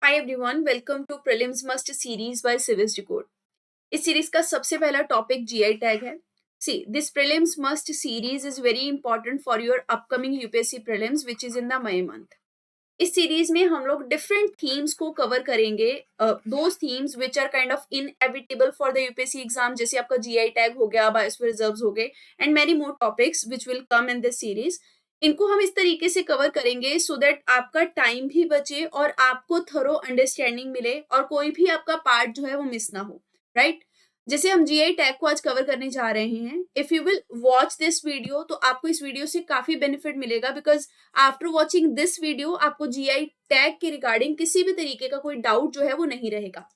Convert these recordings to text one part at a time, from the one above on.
Hi everyone, welcome to prelims must series by Civis decode. इस series का सबसे पहला टॉपिक जीआई टैग है। See this prelims must series is very important for your upcoming UPSC prelims which is in the May month. इस series में हम लोग different themes को कवर करेंगे, those themes which are kind of inevitable for the UPSC exam, जैसे आपका GI tag हो गया, बायोस्फीयर रिजर्व्स हो गए and many more topics which will come in this series. इनको हम इस तरीके से कवर करेंगे सो दैट आपका टाइम भी बचे और आपको थरो अंडरस्टैंडिंग मिले और कोई भी आपका पार्ट जो है वो मिस ना हो, राइट right? जैसे हम जीआई टैग को आज कवर करने जा रहे हैं, if you will watch this video तो आपको इस वीडियो से काफी बेनिफिट मिलेगा, because after watching this video आपको जीआई टैग के रिगार्डिंग किसी भी तरीके का कोई डाउट जो है वो नहीं रहेगा।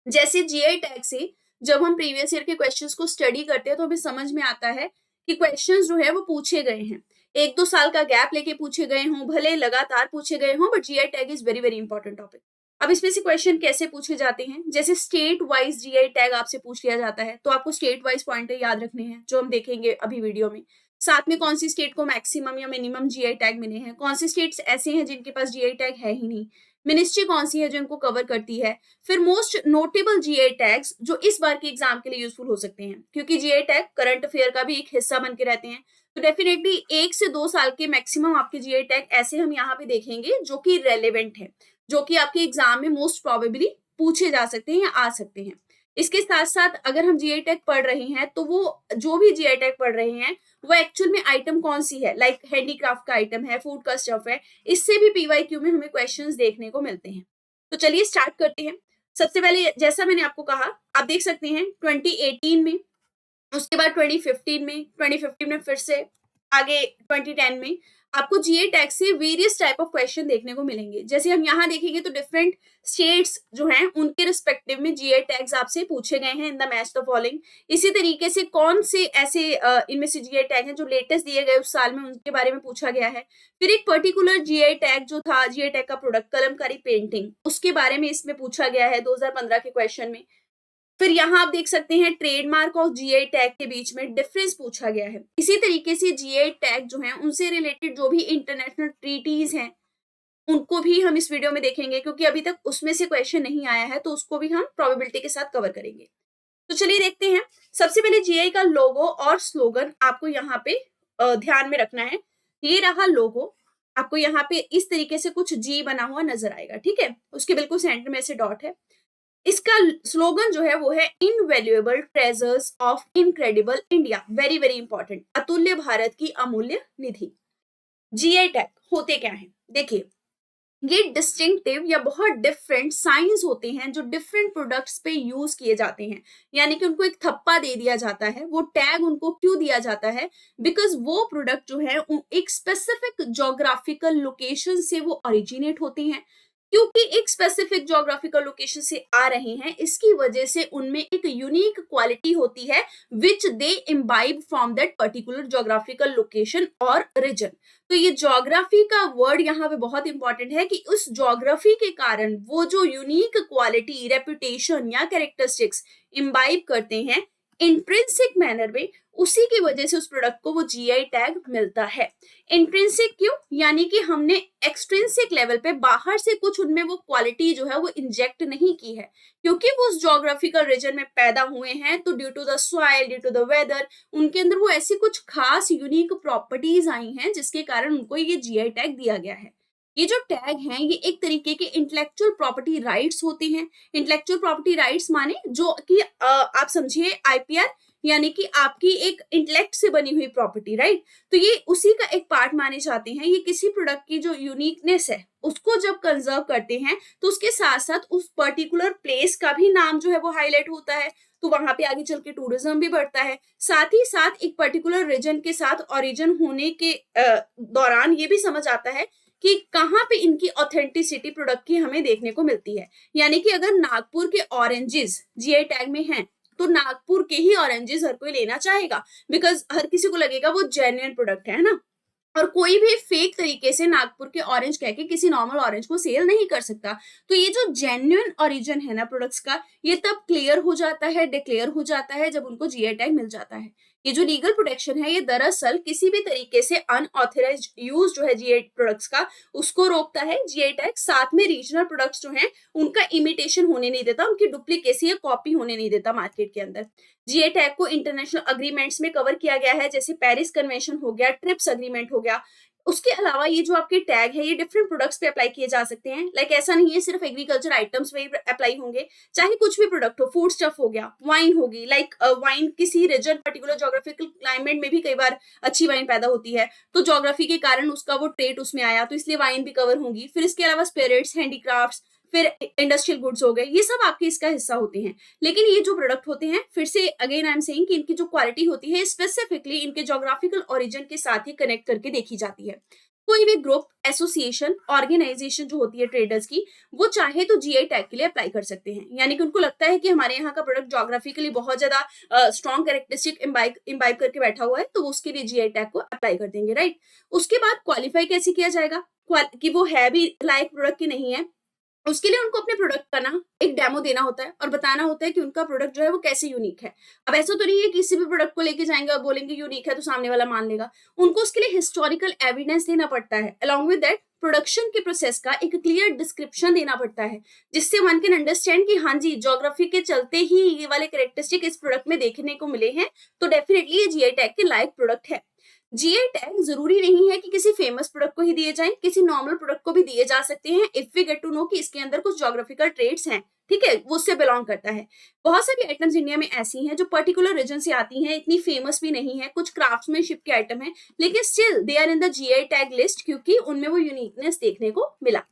जैसे जीआई टैग से जब हम प्रीवियस ईयर के क्वेश्चंस को स्टडी करते हैं तो हमें समझ में आता है कि क्वेश्चंस जो है वो पूछे गए हैं, 1-2 साल का गैप लेके पूछे गए हों, भले लगातार पूछे गए हों, but GI tag is very very important topic. अब इसमें से क्वेश्चन कैसे पूछे जाते हैं, जैसे स्टेट वाइज जीआई टैग आपसे पूछ लिया जाता है तो आपको स्टेट वाइज पॉइंटर याद रखने हैं जो हम देखेंगे अभी वीडियो में। साथ में कौन सी स्टेट को मैक्सिमम या मिनिमम जीआई टैग मिले हैं, कौन सी स्टेट्स ऐसे हैं जिनके पास जीआई टैग है ही नहीं, मिनिस्ट्री कौन सी है जो इनको कवर करती है, फिर मोस्ट नोटेबल जीआई टैग्स जो इस बार के एग्जाम के लिए यूजफुल हो सकते हैं, क्योंकि जीआई टैग करंट अफेयर का भी एक हिस्सा बन के रहते हैं। तो डेफिनेटली 1 से 2 साल के मैक्सिमम आपके जीआई टैग ऐसे हम यहाँ पे देखेंगे जो कि रेलेवेंट है, जो कि आपके एग्जाम में मोस्ट प्रोबेबली पूछे जा सकते हैं या आ सकते हैं। इसके साथ साथ अगर हम जीआई टैग पढ़ रहे हैं तो वो जो भी जीआई टैग पढ़ रहे हैं वो एक्चुअल में आइटम कौन सी है, लाइक हैंडीक्राफ्ट का आइटम है, फूड का स्टफ है, इससे भी पीवाईक्यू में हमें क्वेश्चंस देखने को मिलते हैं। तो चलिए स्टार्ट करते हैं। सबसे पहले जैसा मैंने आपको कहा, आप देख सकते हैं 2018 में, उसके बाद 2015 में, 2015 में फिर से आगे 2010 में आपको जीए टैग से वेरियस टाइप ऑफ क्वेश्चन देखने को मिलेंगे। जैसे हम यहाँ देखेंगे तो डिफरेंट स्टेट्स जो हैं उनके रिस्पेक्टिव में जीए टैग्स आपसे पूछे गए हैं in the match the following. इसी तरीके से कौन से ऐसे इनमें से जीए टैग हैं जो लेटेस्ट दिए गए उस साल में, उनके बारे में पूछा गया है। फिर एक पर्टिकुलर जीए टैग जो था, जीए टैग का प्रोडक्ट कलमकारी पेंटिंग, उसके बारे में इसमें पूछा गया है 2015 के क्वेश्चन में। फिर यहाँ आप देख सकते हैं ट्रेडमार्क और जीआई टैग के बीच में डिफरेंस पूछा गया है। इसी तरीके से जीआई टैग जो है उनसे रिलेटेड जो भी इंटरनेशनल ट्रीटीज हैं उनको भी हम इस वीडियो में देखेंगे, क्योंकि अभी तक उसमें से क्वेश्चन नहीं आया है तो उसको भी हम प्रोबेबिलिटी के साथ कवर करेंगे। तो चलिए देखते हैं। सबसे पहले जीआई का लोगो और स्लोगन आपको यहाँ पे ध्यान में रखना है। ये रहा लोगो, आपको यहाँ पे इस तरीके से कुछ जी बना हुआ नजर आएगा, ठीक है, उसके बिल्कुल सेंटर में से डॉट है। इसका स्लोगन जो है वो है invaluable treasures of incredible India, very very important, अतुल्य भारत की अमूल्य निधि। जीआई टैग होते क्या है, देखिए ये डिस्टिंक्टिव या बहुत डिफरेंट साइंस होते हैं जो डिफरेंट प्रोडक्ट्स पे यूज किए जाते हैं, यानी कि उनको एक थप्पा दे दिया जाता है। वो टैग उनको क्यों दिया जाता है, बिकॉज वो प्रोडक्ट जो है एक स्पेसिफिक जोग्राफिकल लोकेशन से वो ओरिजिनेट होते हैं। क्योंकि एक स्पेसिफिक जोग्राफिकल लोकेशन से आ रहे हैं, इसकी वजह से उनमें एक यूनिक क्वालिटी होती है which they imbibe from that particular geographical location और रीजन। तो ये ज्योग्राफी का वर्ड यहाँ पे बहुत इंपॉर्टेंट है कि उस ज्योग्राफी के कारण वो जो यूनिक क्वालिटी, रेपुटेशन या कैरेक्टरिस्टिक्स इम्बाइब करते हैं इंट्रिंसिक मैनर में, उसी की वजह से उस प्रोडक्ट को वो जीआई टैग मिलता है। इंट्रिंसिक क्यों, यानी कि हमने एक्सट्रिंसिक लेवल पे बाहर से कुछ उनमें वो क्वालिटी जो है वो इंजेक्ट नहीं की है, क्योंकि वो उस ज्योग्राफिकल रीजन में पैदा हुए हैं तो due to the soil, due to the weather, उनके अंदर वो ऐसी कुछ खास यूनिक प्रॉपर्टीज आई हैं जिसके कारण उनको ये जीआई टैग दिया गया है। ये जो टैग हैं ये एक तरीके के इंटेलेक्चुअल प्रॉपर्टी राइट्स होते हैं। इंटेलेक्चुअल प्रॉपर्टी राइट्स माने जो कि आप समझिए आईपीआर, यानी कि आपकी एक इंटेलेक्ट से बनी हुई प्रॉपर्टी, राइट। तो ये उसी का एक पार्ट माने जाते हैं। ये किसी प्रोडक्ट की जो यूनिकनेस है उसको जब कंजर्व करते हैं तो उसके साथ साथ उस पर्टिकुलर प्लेस का भी नाम जो है वो हाईलाइट होता है, तो वहां पे आगे चल के टूरिज्म भी बढ़ता है। साथ ही साथ एक पर्टिकुलर रीजन के साथ ओरिजिन होने के दौरान ये भी समझ आता है कि कहाँ पे इनकी ऑथेंटिसिटी प्रोडक्ट की हमें देखने को मिलती है। यानी कि अगर नागपुर के ऑरेंजेस जीआई टैग में हैं तो नागपुर के ही ऑरेंजेस हर कोई लेना चाहेगा, बिकॉज हर किसी को लगेगा वो जेन्युइन प्रोडक्ट है ना। और कोई भी फेक तरीके से नागपुर के ऑरेंज कह के किसी नॉर्मल ऑरेंज को सेल नहीं कर सकता। तो ये जो जेन्युइन ओरिजिन है ना प्रोडक्ट्स का, ये तब क्लियर हो जाता है, डिक्लेयर हो जाता है जब उनको जीआई टैग मिल जाता है। ये जो लीगल प्रोटेक्शन है ये दरअसल किसी भी तरीके से अनऑथराइज्ड यूज जो है जीआई प्रोडक्ट्स का उसको रोकता है जीआई टैग। साथ में रीजनल प्रोडक्ट्स जो हैं उनका इमिटेशन होने नहीं देता, उनकी डुप्लीकेसी या कॉपी होने नहीं देता मार्केट के अंदर। जीआई टैग को इंटरनेशनल अग्रीमेंट्स में कवर किया गया है, जैसे पेरिस कन्वेंशन हो गया, ट्रिप्स अग्रीमेंट हो गया। उसके अलावा ये जो आपके टैग है ये डिफरेंट प्रोडक्ट्स पे अप्लाई किए जा सकते हैं। लाइक ऐसा नहीं है सिर्फ एग्रीकल्चर आइटम्स में ही अप्लाई होंगे, चाहे कुछ भी प्रोडक्ट हो, फूड स्टफ हो गया, वाइन होगी। लाइक वाइन किसी रीजन पर्टिकुलर जोग्राफिकल क्लाइमेट में भी कई बार अच्छी वाइन पैदा होती है, तो जोग्राफी के कारण उसका वो ट्रेट उसमें आया, तो इसलिए वाइन भी कवर होंगी। फिर इसके अलावा स्पिरिट्स, हैंडीक्राफ्ट्स, फिर इंडस्ट्रियल गुड्स हो गए, ये सब आपके इसका हिस्सा होते हैं। लेकिन ये जो प्रोडक्ट होते हैं, फिर से अगेन आई एम सेइंग कि इनकी जो क्वालिटी होती है स्पेसिफिकली इनके जोग्राफिकल ओरिजिन के साथ ही कनेक्ट करके देखी जाती है। कोई भी ग्रुप, एसोसिएशन, ऑर्गेनाइजेशन जो होती है ट्रेडर्स की, वो चाहे तो जीआई टैग के लिए अप्लाई कर सकते हैं। यानी कि उनको लगता है कि हमारे यहाँ का प्रोडक्ट जोग्राफिकली बहुत ज्यादा स्ट्रॉन्ग कैरेक्टरिस्टिक इम्बाइब करके बैठा हुआ है, तो वो उसके लिए जीआई टैग को अप्लाई कर देंगे, राइट। उसके बाद क्वालिफाई कैसे किया जाएगा कि वो है भी लायक प्रोडक्ट की नहीं है, उसके लिए उनको अपने प्रोडक्ट का ना एक डेमो देना होता है और बताना होता है कि उनका प्रोडक्ट जो है वो कैसे यूनिक है। अब ऐसा तो नहीं है किसी भी प्रोडक्ट को लेके जाएंगे और बोलेंगे यूनिक है तो सामने वाला मान लेगा। उनको उसके लिए हिस्टोरिकल एविडेंस देना पड़ता है। अलॉन्ग विद दैट प्रोडक्शन के प्रोसेस का एक क्लियर डिस्क्रिप्शन देना पड़ता है, जिससे वन कैन अंडरस्टैंड कि हाँ जी ज्योग्राफी के चलते ही ये वाले कैरेक्टरिस्टिक इस प्रोडक्ट में देखने को मिले हैं, तो डेफिनेटली ये जीआई टैग के लायक प्रोडक्ट है। जीआई टैग जरूरी नहीं है कि किसी फेमस प्रोडक्ट को ही दिए जाएं, किसी नॉर्मल प्रोडक्ट को भी दिए जा सकते हैं if we get to know कि इसके अंदर कुछ ज्योग्राफिकल ट्रेट्स हैं, ठीक है, वो उससे बिलोंग करता है। बहुत सारी आइटम्स इंडिया में ऐसी हैं जो पर्टिकुलर रीजन से आती हैं, इतनी फेमस भी नहीं है, कुछ क्राफ्ट्समैनशिप के आइटम है, लेकिन still they are in the GI tag list क्योंकि उनमें वो यूनिकनेस देखने को मिला।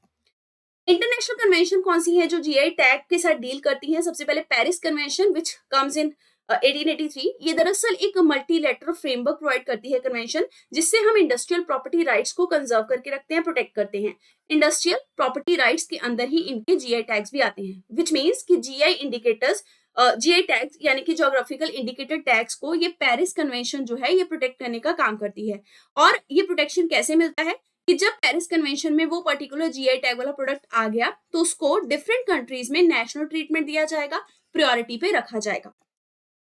इंटरनेशनल कन्वेंशन कौन सी है जो जीआई टैग के साथ डील करती है? सबसे पहले Paris convention which comes in 1883। ये दरअसल एक मल्टीलेटरल फ्रेमवर्क प्रोवाइड करती है कन्वेंशन, जिससे हम इंडस्ट्रियल प्रॉपर्टी राइट्स को कंजर्व करके रखते हैं, प्रोटेक्ट करते हैं। इंडस्ट्रियल प्रॉपर्टी राइट्स के अंदर ही इनके जीआई टैग्स भी आते हैं, विच मीन्स कि जीआई इंडिकेटर्स, जीआई टैग्स यानी कि जोग्राफिकल इंडिकेटर टैग्स को ये पेरिस कन्वेंशन जो है ये प्रोटेक्ट करने का काम करती है। और ये प्रोटेक्शन कैसे मिलता है कि जब पेरिस कन्वेंशन में वो पर्टिकुलर जीआई टैग वाला प्रोडक्ट आ गया तो उसको डिफरेंट कंट्रीज में नेशनल ट्रीटमेंट दिया जाएगा, प्रायोरिटी पे रखा जाएगा।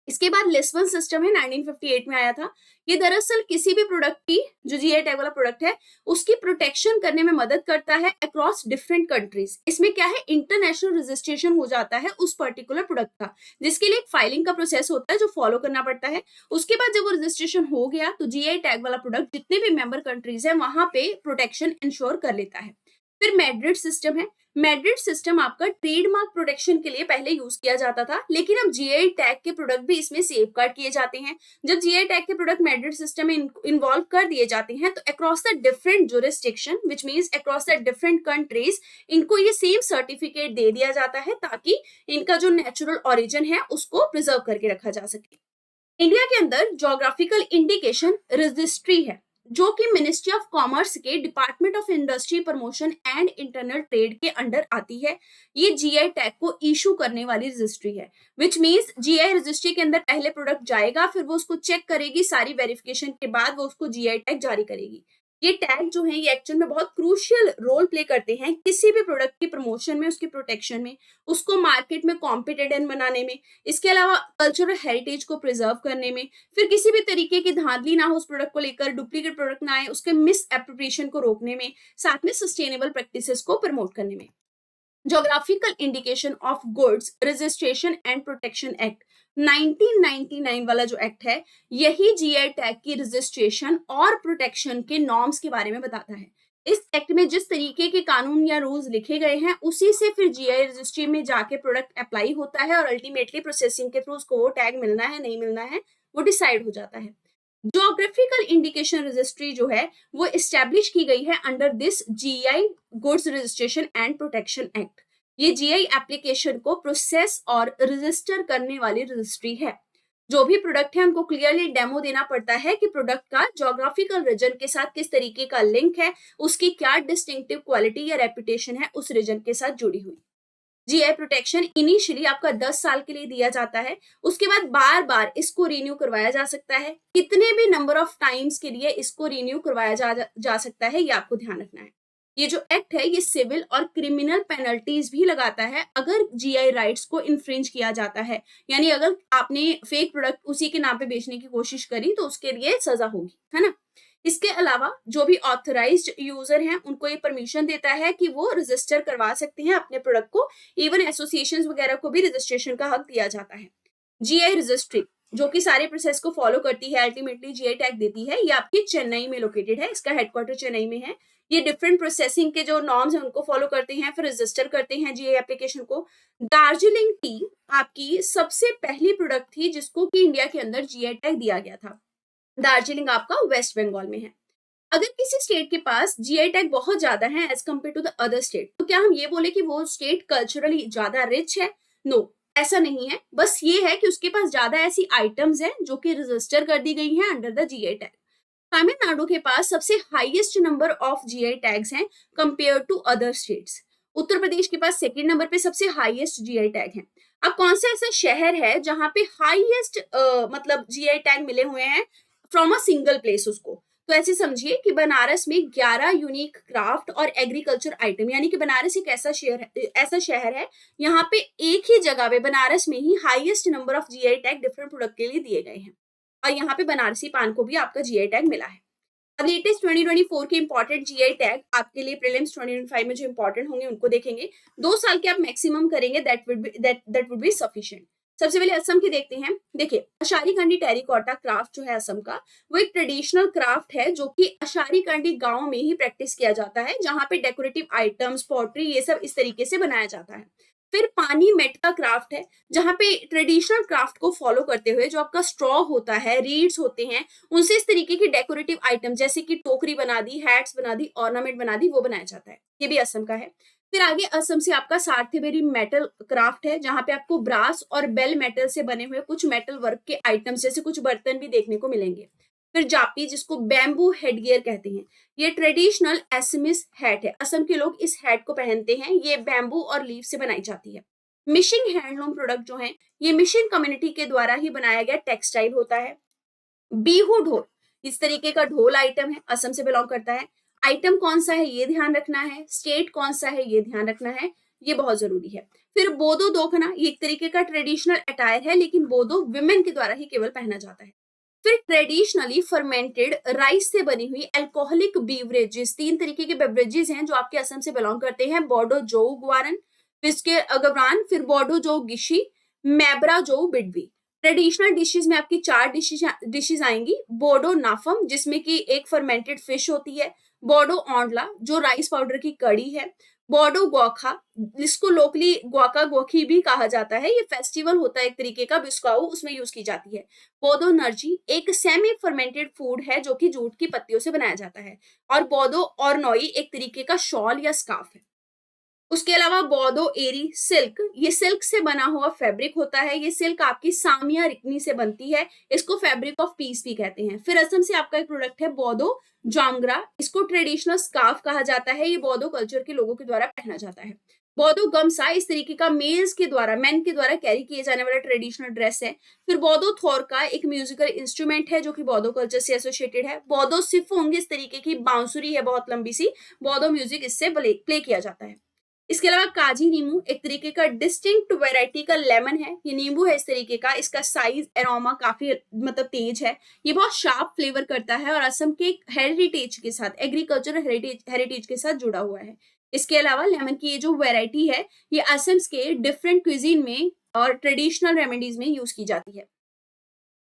इसके बाद लिस्बन सिस्टम है, 1958 में आया था। ये दरअसल किसी भी प्रोडक्ट की जो जीआई टैग वाला प्रोडक्ट है उसकी प्रोटेक्शन करने में मदद करता है अक्रॉस डिफरेंट कंट्रीज। इसमें क्या है, इंटरनेशनल रजिस्ट्रेशन हो जाता है उस पर्टिकुलर प्रोडक्ट का, जिसके लिए एक फाइलिंग का प्रोसेस होता है जो फॉलो करना पड़ता है। उसके बाद जब वो रजिस्ट्रेशन हो गया तो जीआई टैग वाला प्रोडक्ट जितने भी मेंबर कंट्रीज है वहां पे प्रोटेक्शन इंश्योर कर लेता है। फिर मैड्रिड सिस्टम है। मैड्रिड सिस्टम आपका ट्रेडमार्क प्रोटेक्शन के लिए पहले यूज किया जाता था, लेकिन अब जीआई टैग के प्रोडक्ट भी इसमें सेफगार्ड किए जाते हैं। जब जीआई टैग के प्रोडक्ट मैड्रिड सिस्टम में इन्वॉल्व कर दिए जाते हैं तो across the different jurisdiction which means across the different countries इनको ये सेम सर्टिफिकेट दे दिया जाता है, ताकि इनका जो नेचुरल ओरिजिन है उसको प्रिजर्व करके रखा जा सके। इंडिया के अंदर जोग्राफिकल इंडिकेशन रजिस्ट्री है, जो कि मिनिस्ट्री ऑफ कॉमर्स के department of industry promotion and internal trade के अंडर आती है। ये जीआई टैग को इशू करने वाली रजिस्ट्री है, विच मींस जीआई रजिस्ट्री के अंदर पहले प्रोडक्ट जाएगा, फिर वो उसको चेक करेगी, सारी वेरिफिकेशन के बाद वो उसको जीआई टैग जारी करेगी। ये टैग जो है ये एक्चुअल में बहुत क्रूशियल रोल प्ले करते हैं किसी भी प्रोडक्ट की प्रमोशन में, उसकी प्रोटेक्शन में, उसको मार्केट में कॉम्पिटिटिव बनाने में, इसके अलावा कल्चरल हेरिटेज को प्रिजर्व करने में, फिर किसी भी तरीके की धांधली ना हो उस प्रोडक्ट को लेकर, डुप्लीकेट प्रोडक्ट ना आए उसके मिस एप्रोप्रिएशन को रोकने में, साथ में सस्टेनेबल प्रैक्टिसेस को प्रमोट करने में। Geographical indication of goods registration and protection act 1999 वाला जो एक्ट है, यही जीआई टैग की रजिस्ट्रेशन और प्रोटेक्शन के नॉर्म्स के बारे में बताता है। इस एक्ट में जिस तरीके के कानून या रूल्स लिखे गए हैं उसी से फिर जीआई रजिस्ट्री में जाके प्रोडक्ट अप्लाई होता है और अल्टीमेटली प्रोसेसिंग के थ्रू उसको वो टैग मिलना है नहीं मिलना है वो डिसाइड हो जाता है। जोग्राफिकल इंडिकेशन रजिस्ट्री जो है वो एस्टेब्लिश की गई है under this GI goods registration and protection act. ये जीआई एप्लीकेशन को प्रोसेस और रजिस्टर करने वाली रजिस्ट्री है। जो भी प्रोडक्ट है उनको क्लियरली डेमो देना पड़ता है कि प्रोडक्ट का जोग्राफिकल रीजन के साथ किस तरीके का लिंक है, उसकी क्या डिस्टिंक्टिव क्वालिटी या रेपुटेशन है उस रीजन के साथ जुड़ी हुई। जीआई प्रोटेक्शन इनिशियली आपका 10 साल के लिए दिया जाता है, उसके बाद बार बार इसको रिन्यू करवाया जा सकता है। कितने भी नंबर ऑफ टाइम्स के लिए इसको रिन्यू करवाया जा सकता है ये आपको ध्यान रखना है। ये जो एक्ट है ये सिविल और क्रिमिनल पेनल्टीज भी लगाता है अगर जीआई राइट्स को इन्फ्रिंज किया जाता है, यानी अगर आपने फेक प्रोडक्ट उसी के नाम पे बेचने की कोशिश करी तो उसके लिए सजा होगी, है ना। इसके अलावा जो भी ऑथराइज्ड यूजर हैं उनको ये परमिशन देता है कि वो रजिस्टर करवा सकते हैं अपने प्रोडक्ट को, इवन एसोसिएशंस वगैरह को भी रजिस्ट्रेशन का हक दिया जाता है। जीआई रजिस्ट्री जो कि सारे प्रोसेस को फॉलो करती है, अल्टीमेटली जीआई टैग देती है, ये आपकी चेन्नई में लोकेटेड है, इसका हेडक्वार्टर चेन्नई में है। ये डिफरेंट प्रोसेसिंग के जो नॉर्म्स हैं उनको फॉलो करते हैं, फिर रजिस्टर करते हैं जीआई एप्लीकेशन को। दार्जिलिंग टी आपकी सबसे पहली प्रोडक्ट थी जिसको कि इंडिया के अंदर जीआई टैग दिया गया था। दार्जिलिंग आपका वेस्ट बंगाल में है। अगर किसी स्टेट के पास जीआई टैग बहुत ज्यादा है as compare to the other state, तो क्या हम ये बोले कि वो स्टेट कल्चरली ज्यादा रिच है? नो, ऐसा नहीं है। बस ये है कि उसके पास ज्यादा ऐसी आइटम्स हैं जो कि रजिस्टर कर दी गई हैं under the GI tag. Tamil Nadu के पास सबसे highest number of GI tags हैं compare to other states. Uttar Pradesh के पास सेकंड नंबर पे सबसे हाईएस्ट जीआई टैग हैं। अब कौन सा ऐसा शहर है जहां पे हाईएस्ट मतलब जीआई टैग मिले हुए हैं फ्रॉम अ सिंगल प्लेस उसको? तो ऐसे समझिए कि बनारस में 11 यूनिक क्राफ्ट और एग्रीकल्चर आइटम, यानी कि बनारस एक ऐसा शहर है यहाँ पे एक ही जगह पे बनारस में ही highest number of GI tag different product के लिए दिए गए हैं। और यहाँ पे बनारसी पान को भी आपका जीआई टैग मिला है। अब लेटेस्ट 2024 के इंपॉर्टेंट जीआई टैग आपके लिए प्रीलिम्स 2025 में जो इंपॉर्टेंट होंगे उनको देखेंगे। 2 साल के आप मैक्सिमम करेंगे, दैट वुड बी सफिशिएंट। सबसे पहले असम की देखते हैं। देखिए, अशारी कंडी टेरिकॉटा क्राफ्ट जो है असम का, वो एक ट्रेडिशनल क्राफ्ट है जो कि अशारी कंडी गांव में ही प्रैक्टिस किया जाता है, जहां पे डेकोरेटिव आइटम्स, पॉटरी, ये सब इस तरीके से बनाया जाता है। फिर पानी मेट का क्राफ्ट है, जहां पे ट्रेडिशनल क्राफ्ट को फॉलो करते हुए जो आपका स्ट्रॉ होता है, रीड्स होते हैं, उनसे इस तरीके की डेकोरेटिव आइटम जैसे कि टोकरी बना दी, हैट्स बना दी, ऑर्नामेंट बना दी, वो बनाया जाता है। ये भी असम का है। फिर आगे असम से आपका सार्थेबेरी मेटल क्राफ्ट है, जहां पे आपको ब्रास और बेल मेटल से बने हुए कुछ मेटल वर्क के आइटम्स जैसे कुछ बर्तन भी देखने को मिलेंगे। फिर जापी, जिसको बैम्बू हेडगियर कहते हैं, ये ट्रेडिशनल एसमिस हैट है। असम के लोग इस हैट को पहनते हैं, ये बैम्बू और लीफ से बनाई जाती है। मिशिंग हैंडलूम प्रोडक्ट जो है, ये मिशिंग कम्युनिटी के द्वारा ही बनाया गया टेक्सटाइल होता है। बीहू ढोल, इस तरीके का ढोल आइटम है, असम से बिलोंग करता है। आइटम कौन सा है ये ध्यान रखना है, स्टेट कौन सा है ये ध्यान रखना है, ये बहुत जरूरी है। फिर बोदो दोखना, ये एक तरीके का ट्रेडिशनल अटायर है, लेकिन बोदो विमेन के द्वारा ही केवल पहना जाता है। फिर ट्रेडिशनली फर्मेंटेड राइस से बनी हुई अल्कोहलिक बीवरेजेस, 3 तरीके के बेवरेजेस हैं जो आपके असम से बिलोंग करते हैं। बोडो जो ग्वारन, फिर अगवरान, फिर बोडो जो गिशी, मैब्रा जो बिडवी। ट्रेडिशनल डिशेस में आपकी 4 डिशेस आएंगी। बोडो नाफम, जिसमें कि एक फर्मेंटेड फिश होती है। बोडो ऑंडला, जो राइस पाउडर की कड़ी है। बोडो गोखा, जिसको लोकली ग्वाका गोखी भी कहा जाता है, ये फेस्टिवल होता है एक तरीके का, बिस्काऊ, उसमें यूज की जाती है। बोदो नर्जी एक सेमी फर्मेंटेड फूड है जो कि जूट की पत्तियों से बनाया जाता है। और बोदो और नोई एक तरीके का शॉल या स्कार्फ है। उसके अलावा बोदो एरी सिल्क, ये सिल्क से बना हुआ फैब्रिक होता है। ये सिल्क आपकी सामिया रिकनी से बनती है, इसको फैब्रिक ऑफ पीस भी कहते हैं। फिर असम से आपका एक प्रोडक्ट है बोदो जामग्रा, इसको ट्रेडिशनल स्कार्फ कहा जाता है, ये बोदो कल्चर के लोगों के द्वारा पहना जाता है। बोदो गमसा इस तरीके का मेन के द्वारा कैरी किए जाने वाला ट्रेडिशनल ड्रेस है। फिर बोदो थोरका एक म्यूजिकल इंस्ट्रूमेंट है जो कि बोदो कल्चर से एसोसिएटेड है। बोदो सिफोंग इस तरीके की बांसुरी है, बहुत लंबी सी, बोदो म्यूजिक इससे प्ले किया जाता है। इसके अलावा काजी नींबू एक तरीके का डिस्टिंक्ट वैरायटी का लेमन है, ये नींबू है इस तरीके का, इसका साइज एरोमा काफी मतलब तेज है, ये बहुत शार्प फ्लेवर करता है और असम के हेरिटेज के साथ, एग्रीकल्चरल हेरिटेज के साथ जुड़ा हुआ है। इसके अलावा लेमन की ये जो वैरायटी है, ये असम के डिफरेंट क्विजीन में और ट्रेडिशनल रेमेडीज में यूज की जाती है।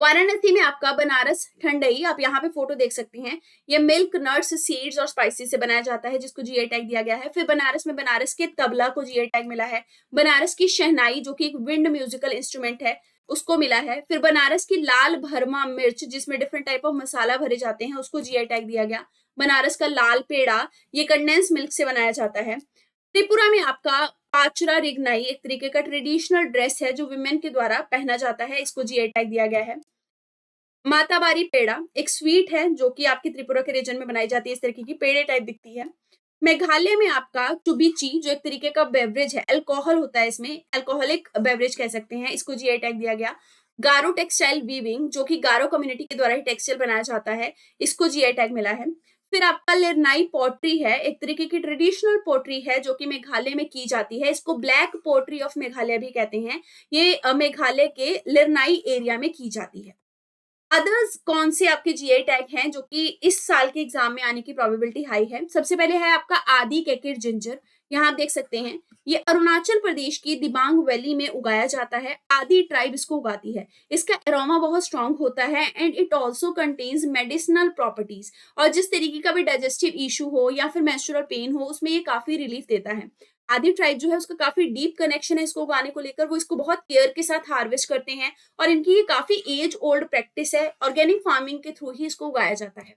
वाराणसी में आपका बनारस ठंडई, आप यहाँ पे फोटो देख सकते हैं, ये मिल्क, नट्स, सीड्स और स्पाइसेस से बनाया जाता है, जिसको जीआई टैग दिया गया है। फिर बनारस में बनारस के तबला को जीआई टैग मिला है। बनारस की शहनाई जो कि एक विंड म्यूजिकल इंस्ट्रूमेंट है, उसको मिला है। फिर बनारस की लाल भरमा मिर्च, जिसमें डिफरेंट टाइप ऑफ मसाला भरे जाते हैं, उसको जीआई टैग दिया गया। बनारस का लाल पेड़ा, ये कंडेंस मिल्क से बनाया जाता है। त्रिपुरा में आपका पाचरा रिगनाई एक तरीके का ट्रेडिशनल ड्रेस है जो विमेन के द्वारा पहना जाता है, इसको जीआई टैग दिया गया है। माताबारी पेड़ा एक स्वीट है जो कि आपकी त्रिपुरा के रीजन में बनाई जाती है, इस तरीके की पेड़े टाइप दिखती है। मेघालय में आपका चुबिची जो एक तरीके का बेवरेज है, अल्कोहल होता है इसमें, अल्कोहलिक बेवरेज कह सकते हैं, इसको जीआई टैग दिया गया। गारो टेक्सटाइल वीविंग जो कि गारो कम्युनिटी के द्वारा ही टेक्सटाइल बनाया जाता है, इसको जीआई टैग मिला है। फिर आपका लिरनाई पोट्री है, एक तरीके की ट्रेडिशनल पोट्री है जो कि मेघालय में की जाती है। इसको ब्लैक पोट्री ऑफ मेघालय भी कहते हैं। ये मेघालय के लिरनाई एरिया में की जाती है। अदर्स कौन से आपके जीआई टैग हैं जो कि इस साल के एग्जाम में आने की प्रोबेबिलिटी हाई है? सबसे पहले है आपका आदि केकिर जिंजर। यहाँ आप देख सकते हैं, ये अरुणाचल प्रदेश की दिबांग वैली में उगाया जाता है। आदि ट्राइब इसको उगाती है। इसका एरोमा बहुत स्ट्रांग होता है and it also contains medicinal properties. और जिस तरीके का भी डाइजेस्टिव इशू हो या फिर मेंस्ट्रुअल पेन हो, उसमें ये काफी रिलीफ देता है। आदि ट्राइब जो है उसका काफी डीप कनेक्शन है इसको उगाने को लेकर। वो इसको बहुत केयर के साथ हार्वेस्ट करते हैं और इनकी ये काफी एज ओल्ड प्रैक्टिस है। ऑर्गेनिक फार्मिंग के थ्रू ही इसको उगाया जाता है।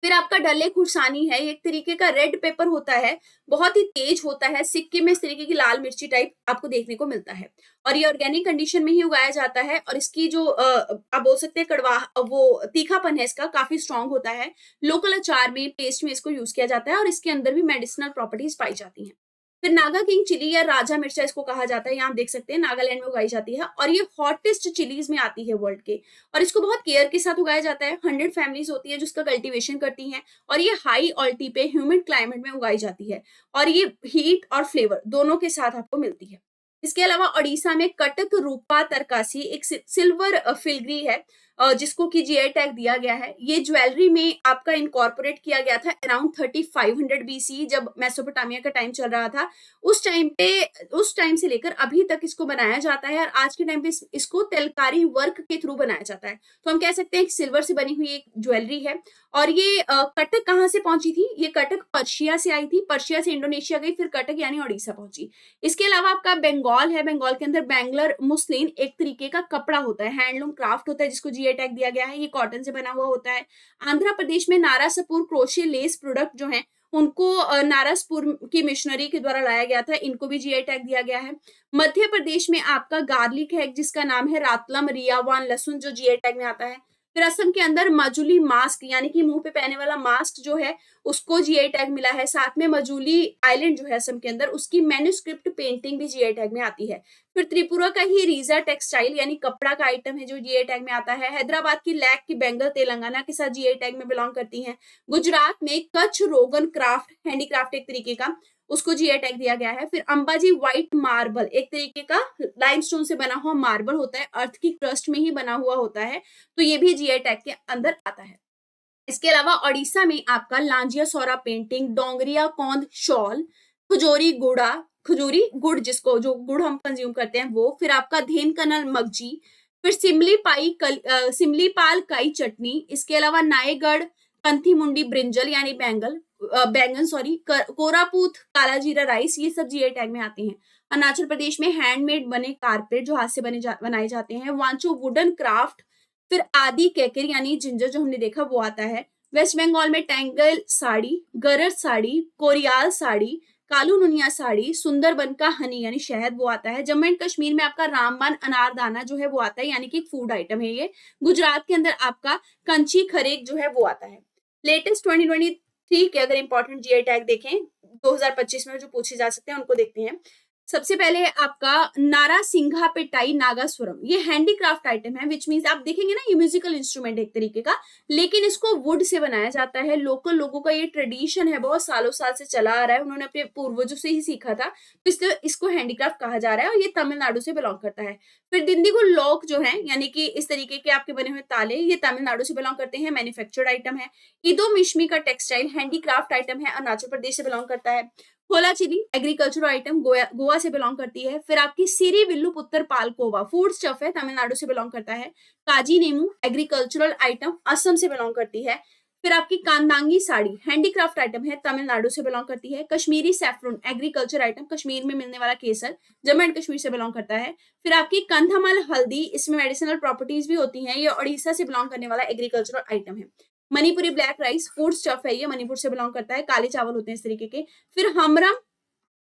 फिर आपका डले खुर्सानी है, ये एक तरीके का रेड पेपर होता है, बहुत ही तेज होता है। सिक्किम में इस तरीके की लाल मिर्ची टाइप आपको देखने को मिलता है और ये ऑर्गेनिक कंडीशन में ही उगाया जाता है। और इसकी जो आप बोल सकते हैं कड़वा, वो तीखापन है इसका काफी स्ट्रांग होता है। लोकल अचार में, पेस्ट में इसको यूज किया जाता है और इसके अंदर भी मेडिसिनल प्रॉपर्टीज पाई जाती हैं। फिर नागा किंग चिली या राजा मिर्चा इसको कहा जाता है। यहाँ आप देख सकते हैं नागालैंड में उगाई जाती है और ये हॉटेस्ट चिलीज में आती है वर्ल्ड के। और इसको बहुत केयर के साथ उगाया जाता है। 100 फैमिलीज होती है जो इसका कल्टीवेशन करती हैं और ये हाई ऑल्टी पे ह्यूमिड क्लाइमेट में उगाई जाती है और ये हीट और फ्लेवर दोनों के साथ आपको मिलती है। इसके अलावा ओडिशा में कटक रूपा तरकासी एक सिल्वर फिलग्री है जिसको कि जीआई टैग दिया गया है। ये ज्वेलरी में आपका इनकॉर्पोरेट किया गया था अराउंड 3500 बीसी, जब मेसोपोटामिया का टाइम चल रहा था। उस टाइम से लेकर अभी तक इसको बनाया जाता है और आज के टाइम पे इसको तेलकारी वर्क के थ्रू बनाया जाता है। तो हम कह सकते हैं कि सिल्वर से बनी हुई एक ज्वेलरी है। और ये कटक कहाँ से पहुंची थी? ये कटक पर्शिया से आई थी, पर्शिया से इंडोनेशिया गई, फिर कटक यानी ओडिशा पहुंची। इसके अलावा आपका बंगाल है, बंगाल के अंदर बैंगलर मुस्लिन एक तरीके का कपड़ा होता है, हैंडलूम क्राफ्ट होता है जिसको जीआई टैग दिया गया है। ये कॉटन से बना हुआ होता है। आंध्र प्रदेश में नारासपुर क्रोशे लेस प्रोडक्ट जो है उनको नारासपुर की मिशनरी के द्वारा लाया गया था, इनको भी जीआई टैग दिया गया है। मध्य प्रदेश में आपका गार्लिक है जिसका नाम है रातलम रियावान लहसुन, जो जीआई टैग में आता है। फिर असम के अंदर मजुली मास्क यानी कि मुंह पे पहनने वाला मास्क जो है उसको जीआई टैग मिला है। साथ में मजूली आइलैंड जो है असम के अंदर, उसकी मैन्युस्क्रिप्ट पेंटिंग भी जीआई टैग में आती है। फिर त्रिपुरा का ही रीजा टेक्सटाइल यानी कपड़ा का आइटम है जो जीआई टैग में आता है। हैदराबाद की लैक की बैंगल तेलंगाना के साथ जीआई टैग में बिलोंग करती हैं। गुजरात में कच्छ रोगन क्राफ्ट हैंडीक्राफ्ट एक तरीके का, उसको जीआई टैग दिया गया है। फिर अंबाजी व्हाइट मार्बल एक तरीके का लाइमस्टोन से बना हुआ मार्बल होता है, अर्थ की क्रस्ट में ही बना हुआ होता है, तो ये भी जीआई टैग के अंदर आता है। इसके अलावा ओडिशा में आपका लांजिया सोरा पेंटिंग, डोंगरिया कौंद शॉल, खजूरी गुड़ा, खजूरी गुड़ जिसको जो गुड़ हम कंज्यूम करते हैं वो, फिर आपका धेन कनल मगजी, फिर सिमली पाल काई चटनी। इसके अलावा नायगढ़ कंथी मुंडी ब्रिंजल यानी बैंगन सॉरी, कोरापूत काला जीरा राइस, ये सब जीआई टैग में आते हैं। अरुणाचल प्रदेश में हैंडमेड बने कारपेट जो हाथ से बनाए जाते हैं। वांचो वुडन क्राफ्ट, फिर आदि कैकर यानी जिंजर जो हमने देखा वो आता है। वेस्ट बंगाल में टेंगल साड़ी, गरज साड़ी, कोरियाल साड़ी, कालू नुनिया साड़ी, सुंदरबन का हनी यानी शहद वो आता है। जम्मू एंड कश्मीर में आपका रामबन अनारदाना जो है वो आता है, यानी कि फूड आइटम है ये। गुजरात के अंदर आपका कंची खरेक जो है वो आता है। लेटेस्ट 2023 के अगर इंपॉर्टेंट जीआई टैग देखें 2025 में जो पूछे जा सकते हैं उनको देखते हैं। सबसे पहले है आपका नारा सिंघा पेटाई नागास्वरम, ये हैंडीक्राफ्ट आइटम है, विच मीन्स आप देखेंगे ना ये म्यूजिकल इंस्ट्रूमेंट एक तरीके का, लेकिन इसको वुड से बनाया जाता है। लोकल लोगों का ये ट्रेडिशन है, बहुत सालों साल से चला आ रहा है, उन्होंने अपने पूर्वजों से ही सीखा था, तो इसलिए इसको हैंडीक्राफ्ट कहा जा रहा है और ये तमिलनाडु से बिलोंग करता है। फिर दिंदीगुल लॉक जो है यानी कि इस तरीके के आपके बने हुए ताले, ये तमिलनाडु से बिलोंग करते हैं, मैन्युफैक्चर्ड आइटम है। ईदो मिश्मी का टेक्सटाइल हैंडीक्राफ्ट आइटम है, अरुणाचल प्रदेश से बिलोंग करता है। खोला चिली एग्रीकल्चरल आइटम गोवा से बिलोंग करती है। फिर आपकी सीरी विल्लू पुत्र पालकोवा फूड स्टफ है, तमिलनाडु से बिलोंग करता है। काजी नेमू एग्रीकल्चरल आइटम असम से बिलोंग करती है। फिर आपकी कांदांगी साड़ी हैंडीक्राफ्ट आइटम है, तमिलनाडु से बिलोंग करती है। Kashmiri saffron agriculture item, Kashmir में मिलने वाला केसर, जम्मू एंड कश्मीर से बिलोंग करता है। फिर आपकी कंधमाल हल्दी, इसमें मेडिसिनल प्रॉपर्टीज भी होती हैं, ये ओडिशा से बिलोंग करने वाला एग्रीकल्चरल आइटम है। Manipuri black rice food stuff है, ये मणिपुर से बिलोंग करता है, काले चावल होते हैं इस तरीके के। फिर हमरम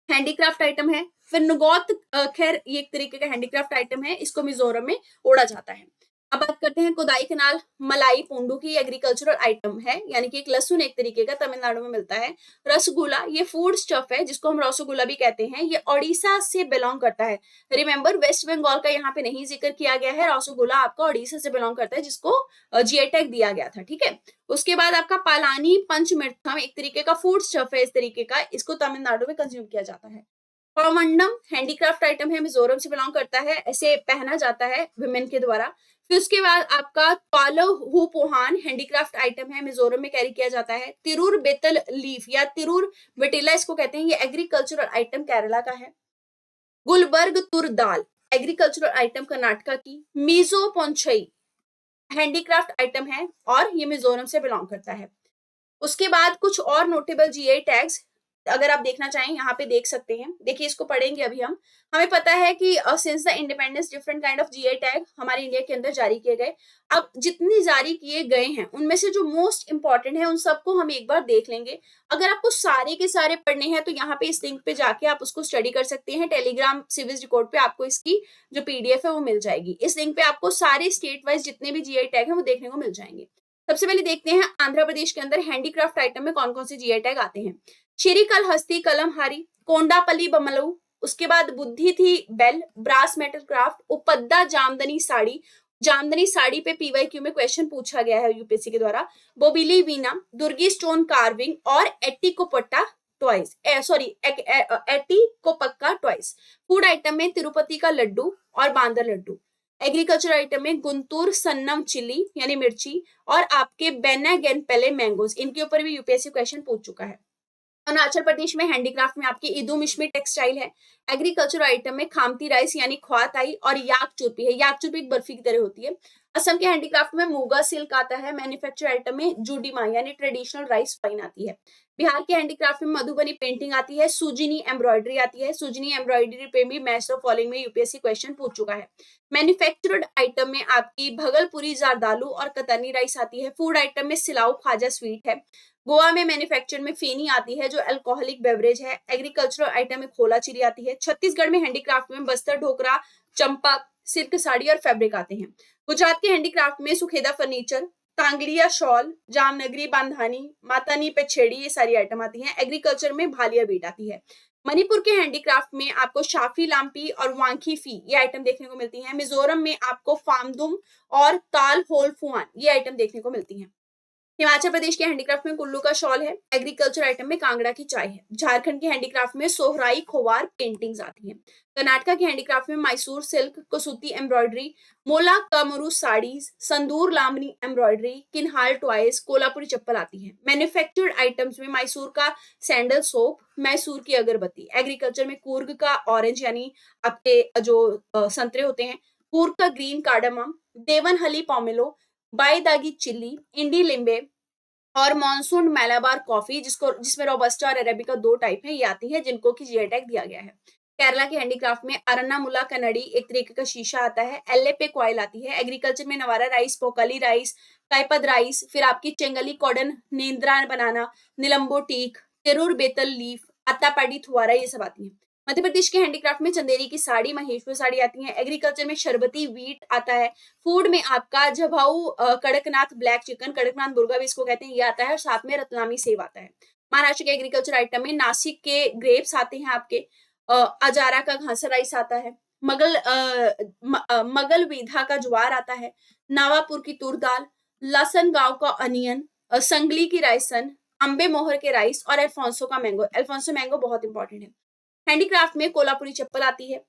हैंडीक्राफ्ट आइटम है। फिर नुगौत खैर ये एक तरीके का हैंडीक्राफ्ट आइटम है, इसको मिजोरम में ओढ़ा जाता है। अब बात करते हैं कोदाई कनाल मलाई पोंडू की एग्रीकल्चरल आइटम है, यानी कि एक लहसुन एक तरीके का तमिलनाडु में मिलता है। रसगुल्ला ये फूड स्टफ है जिसको हम रसगुल्ला भी कहते हैं, ये ओडिशा से बिलोंग करता है। रिमेंबर वेस्ट बंगाल का यहाँ पे नहीं जिक्र किया गया है, रसगुल्ला आपका ओडिशा से बिलोंग करता है जिसको जीआई टैग दिया गया था, ठीक है। उसके बाद आपका पालानी पंचमिर्थम एक तरीके का फूड स्टफ है, इस तरीके का, इसको तमिलनाडु में कंज्यूम किया जाता है। पवंडम हैंडीक्राफ्ट आइटम है, मिजोरम से बिलोंग करता है, ऐसे पहना जाता है विमेन के द्वारा। फिर उसके बाद आपका पालो हु पोहान हैंडीक्राफ्ट आइटम है, मिजोरम में कैरी किया जाता है। तिरुर बेतल लीफ या तिरुर वेटिला इसको कहते हैं, ये एग्रीकल्चरल आइटम केरला का है। गुलबर्ग तुर दाल एग्रीकल्चरल आइटम कर्नाटका की। मीजो पोंछई हैंडीक्राफ्ट आइटम है और ये मिजोरम से बिलोंग करता है। उसके बाद कुछ और नोटेबल जीआई टैग्स अगर आप देखना चाहें यहाँ पे देख सकते हैं। देखिए इसको पढ़ेंगे अभी हम। हमें पता है कि since the independence different kind of GI tag हमारे इंडिया के अंदर जारी किए गए। अब जितने जारी किए गए हैं उनमें से जो मोस्ट इंपॉर्टेंट है उन सबको हम एक बार देख लेंगे। अगर आपको सारे के सारे पढ़ने हैं तो यहाँ पे इस लिंक पे जाके आप उसको स्टडी कर सकते हैं। टेलीग्राम सिविल रिकॉर्ड पे आपको इसकी जो पीडीएफ है वो मिल जाएगी। इस लिंक पे आपको सारे स्टेट वाइज जितने भी जीआई टैग है वो देखने को मिल जाएंगे। सबसे पहले देखते हैं आंध्र प्रदेश के अंदर हैंडीक्राफ्ट आइटम में कौन कौन से जीआई टैग आते हैं। चिरिकल हस्ती कलमहारी, कोंडापल्ली बमलऊ, उसके बाद Budithi bell, brass metal craft, Uppada Jamdani sari, Jamdani sari पे पीवाईक्यू में क्वेश्चन पूछा गया है यूपीएससी के द्वारा। बोबिली वीना, दुर्गी स्टोन कार्विंग और Etikoppatta toys, sorry Etikoppaka toys. Food item में तिरुपति का लड्डू और बांदर लड्डू। एग्रीकल्चर आइटम में गुंतूर सन्नम चिली यानी मिर्ची और आपके बेनागेनपेले मैंगोज, इनके ऊपर भी यूपीएससी क्वेश्चन पूछ चुका है। अरुणाचल प्रदेश में हैंडीक्राफ्ट में आपकी इदू मिश्मी टेक्सटाइल है। एग्रीकल्चर आइटम में खामती राइस यानी ख्वाताई और याक चुरपी है, याक चुरपी एक बर्फी की तरह होती है। असम के हैंडीक्राफ्ट में मूगा सिल्क आता है। मैन्युफैक्चर आइटम में जूडीमा यानी ट्रेडिशनल राइस फाइन आती है। बिहार के हैंडीक्राफ्ट में मधुबनी पेंटिंग आती है। सुजिनी एम्ब्रॉयडरी आती है। सुजिनी एम्ब्रॉयडरी पे भी मैच ऑफ फॉलोइंग में यूपीएससी क्वेश्चन पूछ चुका है। मैन्युफैक्चर्ड आइटम में आपकी भगलपुरी जारदालू और कतरनी राइस आती है। फूड आइटम में सिलाऊ खाजा स्वीट है। गोवा में मैन्युफैक्चर में फेनी आती है जो अल्कोहलिक बेवरेज है। एग्रीकल्चरल आइटम में खोला चिरी आती है। छत्तीसगढ़ में हैंडीक्राफ्ट में बस्तर ढोकरा, चंपा, सिल्क साड़ी और फैब्रिक आते हैं। गुजरात के हैंडीक्राफ्ट में सुखेदा फर्नीचर, कांगलिया शॉल, जामनगरी बांधानी, मातानी पेछेड़ी, ये सारी आइटम आती हैं। एग्रीकल्चर में भालिया बीट आती है। मणिपुर के हैंडीक्राफ्ट में आपको शाफी लाम्पी और वांकी फी ये आइटम देखने को मिलती हैं। मिजोरम में आपको फामदुम और ताल होल फुआन ये आइटम देखने को मिलती हैं। हिमाचल प्रदेश के हैंडीक्राफ्ट में कुल्लू का शॉल है। एग्रीकल्चर आइटम में कांगड़ा की चाय है। झारखंड के हैंडीक्राफ्ट में सोहराई खोवार पेंटिंग्स आती हैं। कर्नाटका के हैंडीक्राफ्ट में मैसूर सिल्क, कसूती एम्ब्रॉयडरी, मोला कमरू साड़ीज, संदूर लामनी एम्ब्रॉयडरी, किन्हाल टॉयज, कोल्हापुरी चप्पल आती है। मैन्युफैक्चर्ड आइटम्स में मैसूर का सैंडल सोप, मैसूर की अगरबत्ती। एग्रीकल्चर में कूर्ग का ऑरेंज यानी आपके जो संतरे होते हैं, कूर्ग का ग्रीन कार्डमम, देवनहली पोमेलो, बायदागी चिल्ली, इंडी लिम्बे और मॉनसून मलाबार कॉफी जिसमें रोबस्टा और अरेबिका दो टाइप है, ये आती है जिनको की जीआई टैग दिया गया है। केरला के हैंडीक्राफ्ट में अरन्नामुला कन्नड़ी एक तरीके का शीशा आता है। एल्लेपे कॉयल आती है। एग्रीकल्चर में नवारा राइस, पोकली राइस, काइपद राइस, फिर आपकी चेंगली कॉडन, नेंद्रा बनाना, निलंबो टीक, तेरूर बेतल लीफ, अत्तापाडी थुआरा, ये सब आती है। मध्य प्रदेश के हैंडीक्राफ्ट में चंदेरी की साड़ी, महेश्वर साड़ी आती है। एग्रीकल्चर में शरबती वीट आता है। फूड में आपका जभाऊ कड़कनाथ ब्लैक चिकन, कड़कनाथ मुर्गा भी इसको कहते हैं, ये आता है और साथ में रतलामी सेव आता है। महाराष्ट्र के एग्रीकल्चर आइटम में नासिक के ग्रेप्स आते हैं आपके। अजारा का घासा राइस आता है। मगल विधा का ज्वार आता है। नावापुर की तुर दाल, लसन गांव का अनियन, संगली की राइसन, अम्बे मोहर के राइस और अल्फोंसो का मैंगो। अल्फोंसो मैंगो बहुत इंपॉर्टेंट है। हैंडीक्राफ्ट में कोल्हापुरी चप्पल आती है।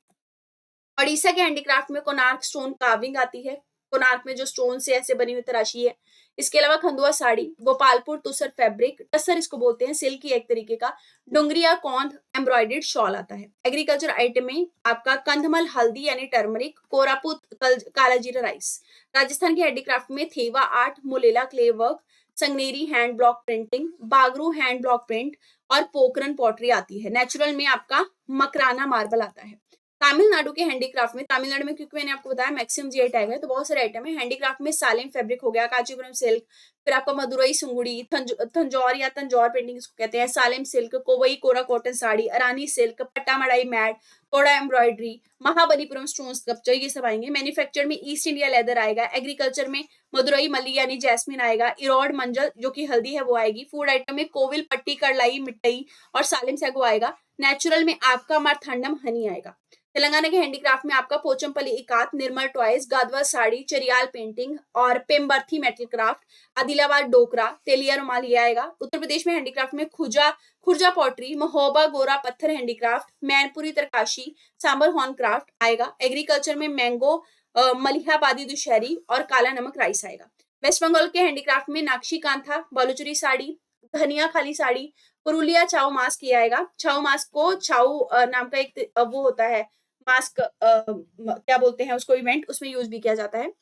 ओडिशा के हैंडीक्राफ्ट में कोणार्क स्टोन कार्विंग आती है। कोणार्क में जो स्टोन से ऐसे बनी हुई तराशी है। इसके अलावा खंडुआ साड़ी, गोपालपुर तुसर फैब्रिक, टसर इसको बोलते हैं, सिल्क की एक तरीके का, डुंगरिया कौंध एम्ब्रॉयडर्ड शॉल आता है। एग्रीकल्चर आइटम में आपका कंधमल हल्दी यानी टर्मरिक, कोरापुत काला जीरा राइस। राजस्थान के हैंडीक्राफ्ट में Thewa art, Molela clay work, Sanganeri hand block printing, Bagru hand block print और पोखरन पॉटरी आती है। नेचुरल में आपका मकराना मार्बल आता है। तमिलनाडु के हैंडीक्राफ्ट में, तमिलनाडु में क्योंकि मैंने आपको बताया मैक्सिमम जीआई टैग है तो बहुत सारे आइटम है। हैंडीक्राफ्ट में सालेम फैब्रिक हो गया, कांचीपुरम सिल्क, फिर आपका मदुरई सुंगुड़ी, तंजौर या तंजौर पेंटिंग इसको कहते हैं, सालेम सिल्क, कोवई कोरा cotton sari, Arani silk, पट्टामड़ाई mat, थोड़ा एम्ब्रॉयडरी, महाबलीपुरम स्टोन स्कल्पचर, ये सब आएंगे। मैन्युफैक्चर में ईस्ट इंडिया लेदर आएगा। एग्रीकल्चर में मदुरई मल्ली यानी जैस्मिन आएगा। इरोड मंजल जो कि हल्दी है वो आएगी। फूड आइटम में कोविल पट्टी कड़लाई मिट्टई और सालिम सैगो आएगा। नेचुरल में आपका मारथांडम हनी आएगा। तेलंगाना के हैंडीक्राफ्ट में आपका पोचमपल्ली इकात, निर्मल टॉयज, गादवा साड़ी, चरियाल पेंटिंग और पेम्बर्थी मेटल क्राफ्ट, आदिलाबाद डोकरा, तेलिया रुमाल ये आएगा। उत्तर प्रदेश में हैंडीक्राफ्ट में Khurja pottery, Mahoba Gaura Patthar handicraft, Mainpuri Tarkashi, Sambhar horn craft आएगा। एग्रीकल्चर में मैंगो, मलिहाबादी दुशहरी और काला नमक राइस आएगा। वेस्ट बंगाल के हैंडीक्राफ्ट में नाक्शी कांथा, बालुचरी साड़ी, धनिया खाली साड़ी, पुरुलिया छाऊ मास्क ये आएगा। छाऊ मास्क को छाऊ नाम का एक वो होता है मास्क, क्या बोलते हैं उसको, इवेंट, उसमें यूज भी किया जाता है।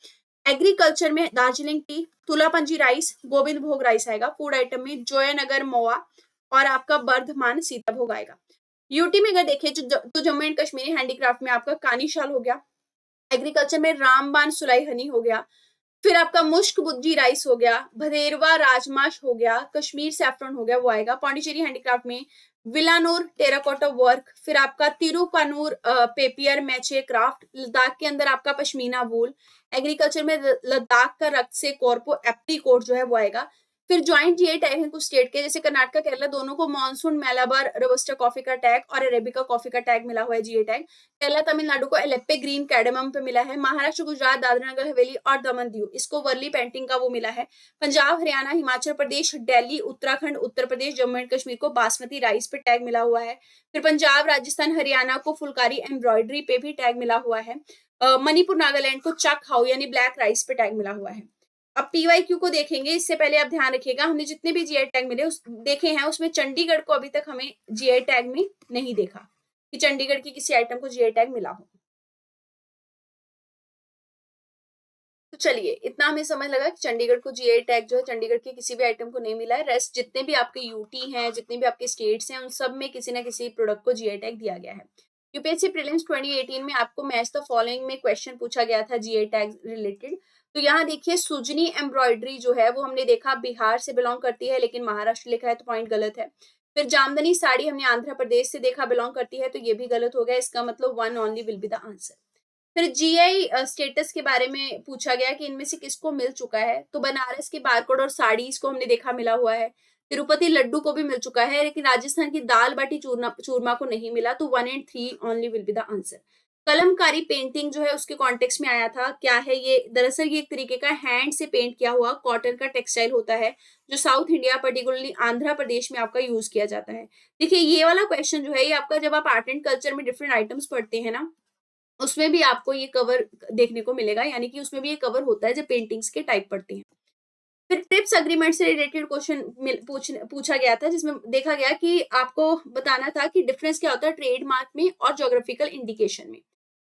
एग्रीकल्चर में दार्जिलिंग टी, तुलापंजी राइस, गोविंद भोग राइस आएगा। फूड आइटम में जोयनगर मोआ और आपका बर्धमान सीता भोग आएगा। यूटी में अगर देखें तो जम्मू एंड कश्मीरी हैंडीक्राफ्ट में आपका कानी शाल हो गया। एग्रीकल्चर में रामबान सुलाई हनी हो गया। फिर आपका मुश्क बुज्जी राइस हो गया, भदेरवा राजमाश हो गया, कश्मीर सैफरन हो गया वो आएगा। पांडिचेरी हैंडीक्राफ्ट में विलानूर टेराकोटा वर्क, फिर आपका तिरुपानूर पेपियर मैचे क्राफ्ट, लद्दाख के अंदर आपका पश्मीना वूल। एग्रीकल्चर में लद्दाख का रक्त से कॉर्पो एप्रीकोट जो है वो आएगा। फिर ज्वाइंट जीआई टैग है कुछ स्टेट के, जैसे कर्नाटक केरला दोनों को मानसून मैलाबार रोबस्टा कॉफी का टैग और अरेबिका कॉफी का टैग मिला हुआ है, जीआई टैग। केरला तमिलनाडु को एलेप्पे ग्रीन कैडेमम पे मिला है। महाराष्ट्र गुजरात दादरा नगर हवेली और दमन दीव इसको वर्ली पेंटिंग का वो मिला है। पंजाब हरियाणा हिमाचल प्रदेश दिल्ली उत्तराखंड उत्तर प्रदेश जम्मू एंड कश्मीर को बासमती राइस पे टैग मिला हुआ है। फिर पंजाब राजस्थान हरियाणा को फुलकारी एम्ब्रॉयडरी पे भी टैग मिला हुआ है। मणिपुर नागालैंड को चक हाउ यानी ब्लैक राइस पे टैग मिला हुआ है। अब पीवाईक्यू को देखेंगे, इससे पहले आप ध्यान रखिएगा हमने जितने भी जीआई टैग मिले देखे हैं उसमें चंडीगढ़ को अभी तक हमें जीआई टैग में नहीं देखा कि चंडीगढ़ की किसी आइटम को जीआई टैग मिला हो। तो चलिए इतना हमें समझ लगा कि चंडीगढ़ को जीआई टैग जो है चंडीगढ़ के किसी भी आइटम को नहीं मिला है। रेस्ट जितने भी आपके यूटी हैं, जितने भी आपके स्टेट्स हैं, उन सब में किसी ना किसी प्रोडक्ट को जीआई टैग दिया गया है। यूपीएससी प्रीलिम्स 2018 में आपको मैच द फॉलोइंग में क्वेश्चन पूछा गया था जीआई टैग रिलेटेड। तो यहाँ देखिए सुजनी एम्ब्रॉयडरी जो है वो हमने देखा बिहार से बिलोंग करती है, लेकिन महाराष्ट्र लिखा है तो पॉइंट गलत है। फिर जामदनी साड़ी हमने आंध्र प्रदेश से देखा बिलोंग करती है, तो ये भी गलत हो गया। इसका मतलब one only will be the answer. फिर जीआई स्टेटस के बारे में पूछा गया कि इनमें से किसको मिल चुका है, तो बनारस के बारकोड और साड़ीज को हमने देखा मिला हुआ है। तिरुपति लड्डू को भी मिल चुका है, लेकिन राजस्थान की दाल बाटी चूरमा को नहीं मिला, तो 1 and 3 only will be the answer. Kalamkari painting जो है उसके कॉन्टेक्स्ट में आया था, क्या है ये, दरअसल ये एक तरीके का हैंड से पेंट किया हुआ कॉटन का टेक्सटाइल होता है जो south India particularly Andhra Pradesh में आपका यूज किया जाता है। देखिए ये वाला क्वेश्चन जो है ये आपका जब आप आर्ट एंड कल्चर में डिफरेंट आइटम्स पढ़ते हैं ना, उसमें भी आपको ये कवर देखने को मिलेगा, यानी कि उसमें भी ये कवर होता है जब पेंटिंग्स के टाइप पढ़ते हैं। फिर ट्रिप्स अग्रीमेंट से रिलेटेड क्वेश्चन पूछा गया था, जिसमें देखा गया कि आपको बताना था कि डिफरेंस क्या होता है ट्रेडमार्क में और ज्योग्राफिकल इंडिकेशन में।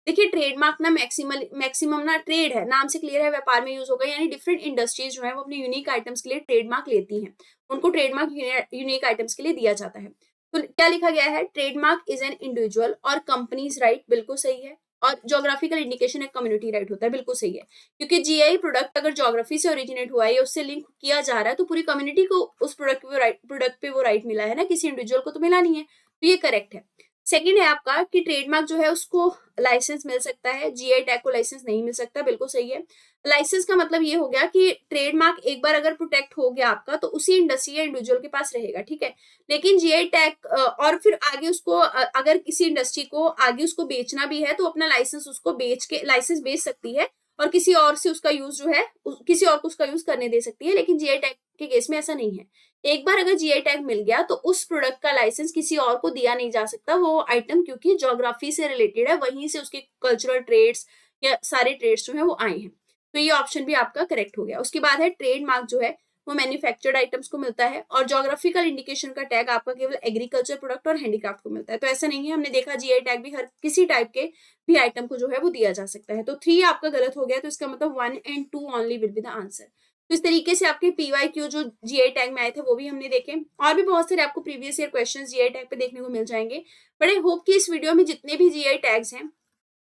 देखिए ट्रेडमार्क ना मैक्सिमम ना ट्रेड है, नाम से क्लियर है, व्यापार में यूज होगा, यानी डिफरेंट इंडस्ट्रीज जो है वो अपने यूनिक आइटम्स के लिए ट्रेडमार्क लेती हैं, उनको ट्रेडमार्क यूनिक आइटम्स के लिए दिया जाता है। तो क्या लिखा गया है, ट्रेडमार्क इज एन इंडिविजुअल और कंपनीज राइट, बिल्कुल सही है। और ज्योग्राफिकल इंडिकेशन एक कम्युनिटी राइट होता है, बिल्कुल सही है, क्योंकि जीआई प्रोडक्ट अगर ज्योग्राफी से ओरिजिनेट हुआ है या उससे लिंक किया जा रहा है तो पूरी कम्युनिटी को उस प्रोडक्ट पे वो राइट मिला है ना, किसी इंडिविजुअल को तो मिला नहीं है, तो ये करेक्ट है। सेकंड है आपका कि ट्रेडमार्क जो है उसको लाइसेंस मिल सकता है, जीआई टैग को लाइसेंस नहीं मिल सकता, बिल्कुल सही है। लाइसेंस का मतलब ये हो गया कि ट्रेडमार्क एक बार अगर प्रोटेक्ट हो गया आपका तो उसी इंडस्ट्री या इंडिविजुअल के पास रहेगा, ठीक है। लेकिन जीआई टैग और फिर आगे उसको अगर किसी इंडस्ट्री को आगे उसको बेचना भी है तो अपना लाइसेंस उसको बेच के लाइसेंस बेच सकती है और किसी और से उसका यूज जो है किसी और को उसका यूज करने दे सकती है, लेकिन जीआई टैग के केस में ऐसा नहीं है। एक बार अगर जीआई टैग मिल गया तो उस प्रोडक्ट का लाइसेंस किसी और को दिया नहीं जा सकता, वो आइटम क्योंकि ज्योग्राफी से रिलेटेड है, वहीं से उसके कल्चरल ट्रेड्स या सारे ट्रेड्स जो है वो आए हैं, तो ये ऑप्शन भी आपका करेक्ट हो गया। उसके बाद है ट्रेडमार्क जो है वो मैन्युफैक्चर्ड आइटम्स को मिलता है और ज्योग्राफिकल इंडिकेशन का टैग आपका केवल एग्रीकल्चर प्रोडक्ट और हैंडीक्राफ्ट को मिलता है, तो ऐसा नहीं है, हमने देखा जीआई टैग भी हर किसी टाइप के भी आइटम को जो है वो दिया जा सकता है। तो 3 आपका गलत हो गया, तो इसका मतलब 1 and 2 only will be the answer. तो इस तरीके से आपके पीवाईक्यू जो जीआई टैग में आए थे वो भी हमने देखे, और भी बहुत सारे आपको previous year questions GI tag पे देखने को मिल जाएंगे। बट आई होप कि इस वीडियो में जितने भी जीआई टैग्स हैं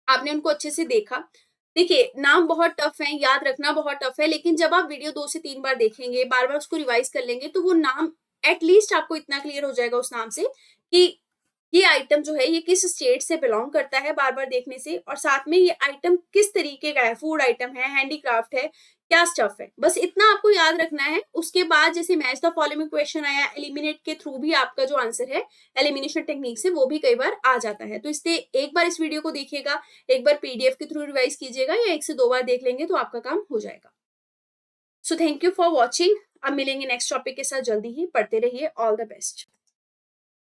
आपने उनको अच्छे से देखा। देखिए नाम बहुत टफ है, याद रखना बहुत टफ है, लेकिन जब आप वीडियो 2 से 3 बार देखेंगे, बार बार उसको रिवाइज कर लेंगे, तो वो नाम एटलीस्ट आपको इतना क्लियर हो जाएगा उस नाम से कि ये आइटम जो है ये किस स्टेट से बिलोंग करता है बार बार देखने से, और साथ में ये आइटम किस तरीके का है, फूड आइटम है, हैंडीक्राफ्ट है, क्या स्टफ है, बस इतना आपको याद रखना है। उसके बाद जैसे मैच द फॉलोइंग क्वेश्चन आया, एलिमिनेट के थ्रू भी आपका जो आंसर है एलिमिनेशन टेक्निक से वो भी कई बार आ जाता है। तो इसलिए एक बार इस वीडियो को देखिएगा, एक बार पीडीएफ के थ्रू रिवाइज कीजिएगा, या 1 से 2 बार देख लेंगे तो आपका काम हो जाएगा। So thank you for watching. अब मिलेंगे नेक्स्ट टॉपिक के साथ जल्दी ही। पढ़ते रहिए। All the best.